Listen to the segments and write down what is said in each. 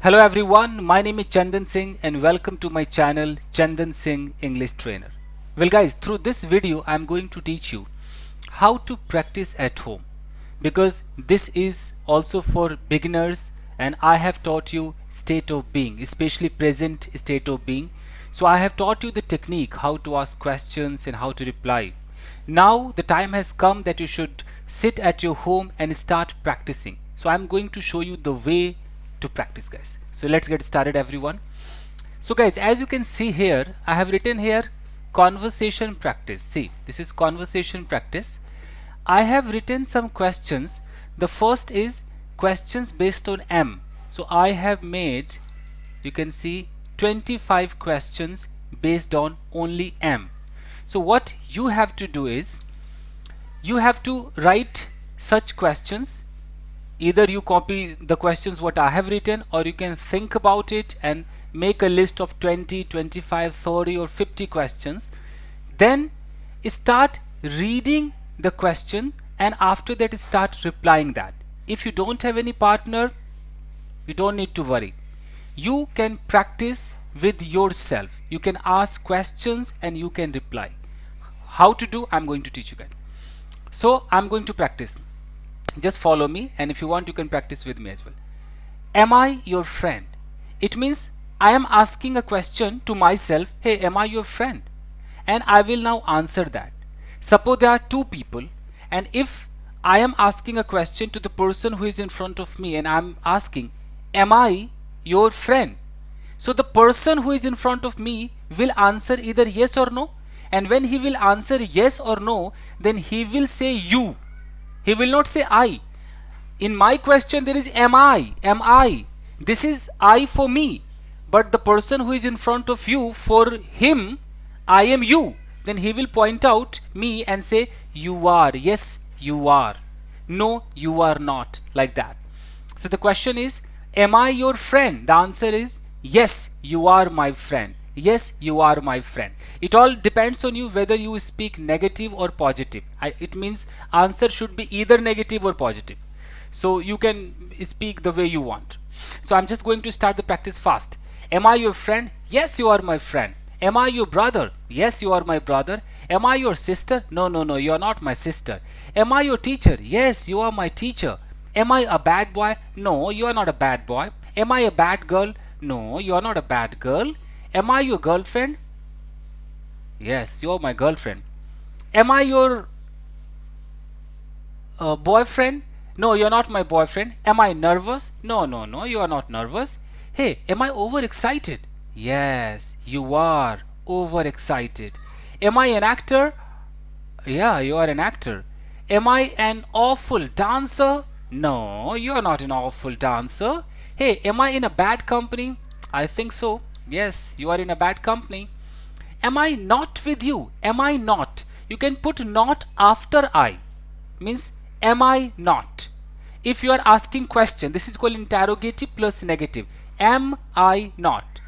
Hello everyone, my name is Chandan Singh and welcome to my channel Chandan Singh English Trainer. Well guys, through this video I am going to teach you how to practice at home, because this is also for beginners and I have taught you state of being, especially present state of being. So I have taught you the technique how to ask questions and how to reply. Now the time has come that you should sit at your home and start practicing. So I'm going to show you the way to practice, guys. So let's get started, everyone. So guys, as you can see here, I have written here conversation practice. See, this is conversation practice. I have written some questions. The first is questions based on M. So I have made, you can see, 25 questions based on only M. So what you have to do is you have to write such questions. Either you copy the questions what I have written, or you can think about it and make a list of 20, 25, 30 or 50 questions. Then start reading the question and after that start replying that. If you don't have any partner, you don't need to worry. You can practice with yourself. You can ask questions and you can reply. How to do, I'm going to teach you guys. So I'm going to practice. Just follow me, and if you want you can practice with me as well. Am I your friend? It means I am asking a question to myself, hey, am I your friend? And I will now answer that. Suppose there are two people, and if I am asking a question to the person who is in front of me and I am asking, am I your friend? So the person who is in front of me will answer either yes or no, and when he will answer yes or no, then he will say you. He will not say I. In my question there is am I, am I. This is I for me. But the person who is in front of you, for him, I am you. Then he will point out me and say you are. Yes, you are. No, you are not. Like that. So the question is, am I your friend? The answer is yes, you are my friend. Yes, you are my friend. It all depends on you whether you speak negative or positive. It means answer should be either negative or positive. So you can speak the way you want. So I'm just going to start the practice fast. Am I your friend? Yes, you are my friend. Am I your brother? Yes, you are my brother. Am I your sister? No, no, no, you are not my sister. Am I your teacher? Yes, you are my teacher. Am I a bad boy? No, you are not a bad boy. Am I a bad girl? No, you are not a bad girl. Am I your girlfriend? Yes, you are my girlfriend. Am I your boyfriend? No, you are not my boyfriend. Am I nervous? No, no, no, you are not nervous. Hey, am I overexcited? Yes, you are overexcited. Am I an actor? Yeah, you are an actor. Am I an awful dancer? No, you are not an awful dancer. Hey, am I in a bad company? I think so. Yes, you are in a bad company. Am I not with you? Am I not? You can put not after I. Means am I not? If you are asking question, this is called interrogative plus negative. Am I not?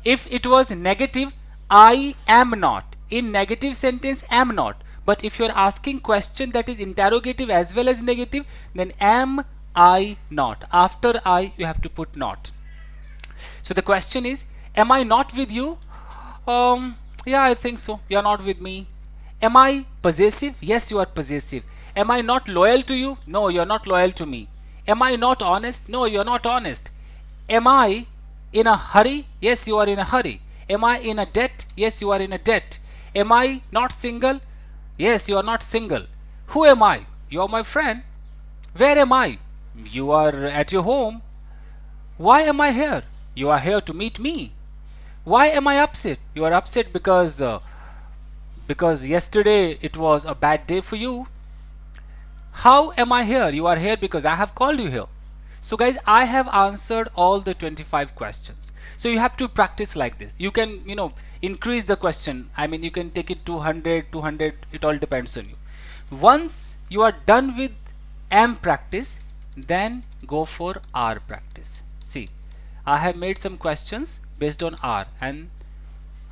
If it was negative, I am not. In negative sentence, am not. But if you are asking question that is interrogative as well as negative, then am I not? After I, you have to put not. So the question is, am I not with you? Yeah, I think so. You are not with me. Am I possessive? Yes, you are possessive. Am I not loyal to you? No, you are not loyal to me. Am I not honest? No, you are not honest. Am I in a hurry? Yes, you are in a hurry. Am I in a debt? Yes, you are in a debt. Am I not single? Yes, you are not single. Who am I? You are my friend. Where am I? You are at your home. Why am I here? You are here to meet me. Why am I upset? You are upset because yesterday it was a bad day for you. How am I here? You are here because I have called you here. So guys, I have answered all the 25 questions. So you have to practice like this. You can, increase the question. I mean, you can take it to 100, 200. It all depends on you. Once you are done with M practice, then go for R practice. See, I have made some questions based on R and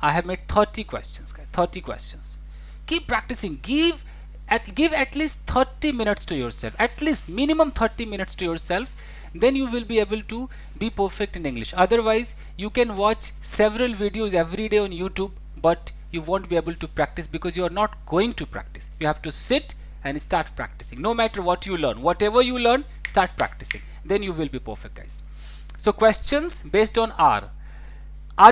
I have made 30 questions, guys. 30 questions. Keep practicing. Give at least 30 minutes to yourself. At least minimum 30 minutes to yourself. then you will be able to be perfect in English. Otherwise, you can watch several videos every day on YouTube, but you won't be able to practice because you are not going to practice. You have to sit and start practicing. No matter what you learn, whatever you learn, start practicing. Then you will be perfect, guys. So questions based on are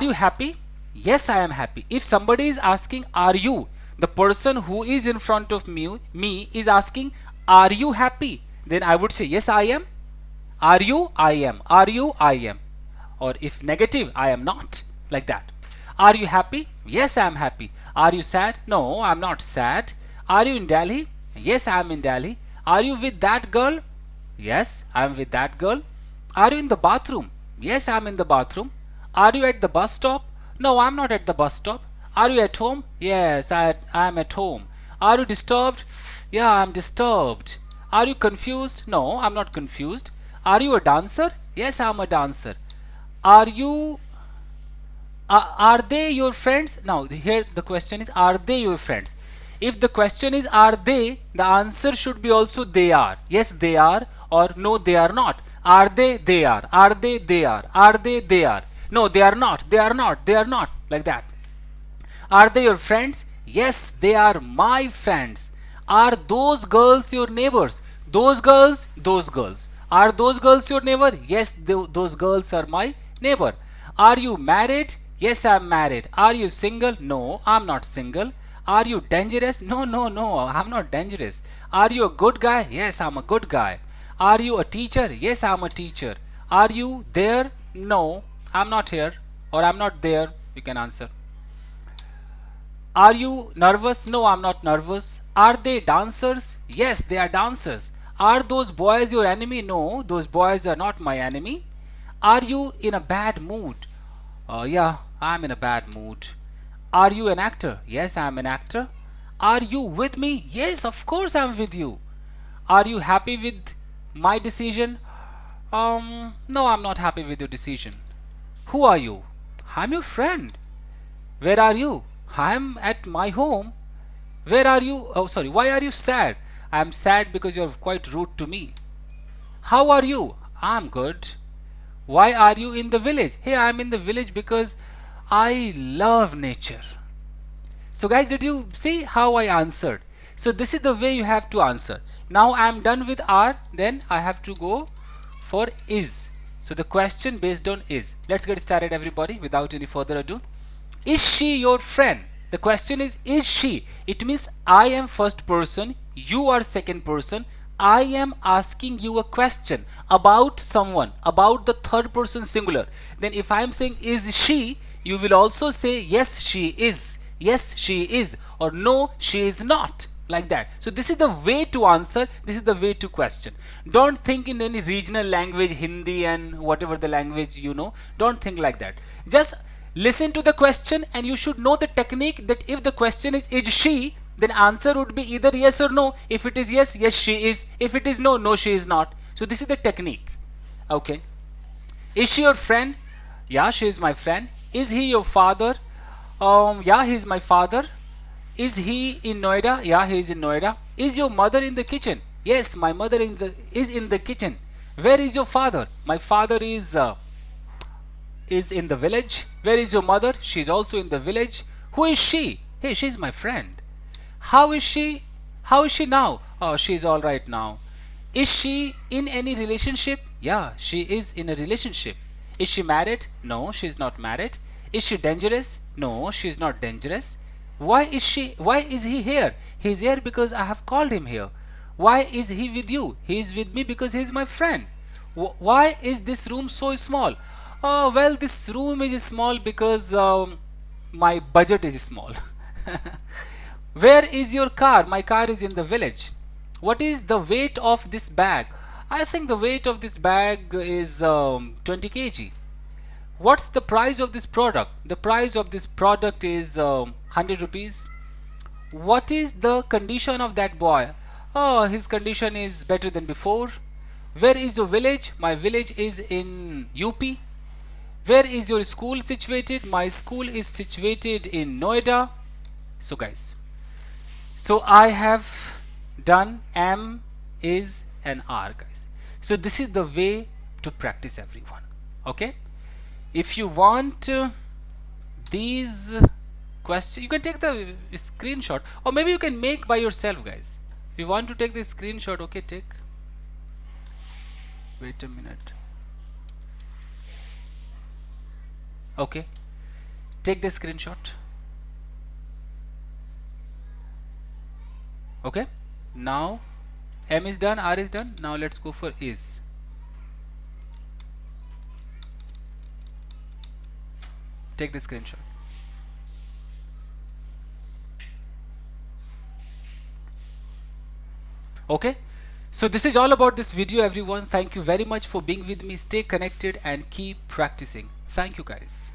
you happy? Yes, I am happy. If somebody is asking, are you? The person who is in front of me is asking, are you happy? Then I would say, yes, I am. Are you? I am. Are you? I am. Or if negative, I am not. Like that. Are you happy? Yes, I am happy. Are you sad? No, I am not sad. Are you in Delhi? Yes, I am in Delhi. Are you with that girl? Yes, I am with that girl. Are you in the bathroom? Yes, I am in the bathroom. Are you at the bus stop? No, I am not at the bus stop. Are you at home? Yes, I am at home. Are you disturbed? Yeah, I am disturbed. Are you confused? No, I am not confused. Are you a dancer? Yes, I am a dancer. Are you are they your friends? Now here the question is, are they your friends? If the question is are they, the answer should be also they are. Yes, they are, or no, they are not. Are they? They are. Are they? They are. Are they? They are. No, they are not. They are not. They are not. Like that. Are they your friends? Yes, they are my friends. Are those girls your neighbors? Those girls, those girls. Are those girls your neighbor? Yes, those girls are my neighbor. Are you married? Yes, I'm married. Are you single? No, I'm not single. Are you dangerous? No, no, no, I'm not dangerous. Are you a good guy? Yes, I'm a good guy. Are you a teacher? Yes, I'm a teacher. Are you there? No, I'm not here, or I'm not there. You can answer. Are you nervous? No, I'm not nervous. Are they dancers? Yes, they are dancers. Are those boys your enemy? No, those boys are not my enemy. Are you in a bad mood? Yeah, I'm in a bad mood. Are you an actor? Yes, I'm an actor. Are you with me? Yes, of course I'm with you. Are you happy with my decision? No, I'm not happy with your decision. Who are you? I'm your friend. Where are you? I'm at my home. Where are you? Oh, sorry. Why are you sad? I'm sad because you're quite rude to me. How are you? I'm good. Why are you in the village? Hey, I'm in the village because I love nature. So guys, did you see how I answered? So this is the way you have to answer. Now I'm done with are, then I have to go for is. So the question based on is. Let's get started, everybody, without any further ado. Is she your friend? The question is she? It means I am first person, you are second person. I am asking you a question about someone, about the third person singular. Then if I am saying is she, you will also say yes she is, yes she is, or no she is not, like that. So this is the way to answer, this is the way to question. Don't think in any regional language, Hindi and whatever the language you know, don't think like that. Just listen to the question and you should know the technique that if the question is she, then answer would be either yes or no. If it is yes, yes she is. If it is no, no she is not. So this is the technique. Okay. Is she your friend? Yeah, she is my friend. Is he your father? Yeah, he is my father. Is he in Noida? Yeah, he is in Noida. Is your mother in the kitchen? Yes, my mother is in the kitchen. Where is your father? My father is in the village. Where is your mother? She is also in the village. Who is she? Hey, she is my friend. How is she? How is she now? Oh, she is all right now. Is she in any relationship? Yeah, she is in a relationship. Is she married? No, she is not married. Is she dangerous? No, she is not dangerous. Why is he here? He is here because I have called him here. Why is he with you? He is with me because he is my friend. Why is this room so small? Oh, well, this room is small because my budget is small. Where is your car? My car is in the village. What is the weight of this bag? I think the weight of this bag is 20 kg. What's the price of this product? The price of this product is 100 rupees. What is the condition of that boy? Oh, his condition is better than before. Where is your village? My village is in UP. Where is your school situated? My school is situated in Noida. So guys, so I have done am, is and are, guys. So this is the way to practice everyone. Okay, if you want these questions, you can take the screenshot, or maybe you can make by yourself, guys. If you want to take the screenshot, okay, take. Wait a minute. Okay, take the screenshot. Okay, now M is done, R is done. Now let's go for is. Take the screenshot. Okay, so this is all about this video, everyone. Thank you very much for being with me. Stay connected and keep practicing. Thank you, guys.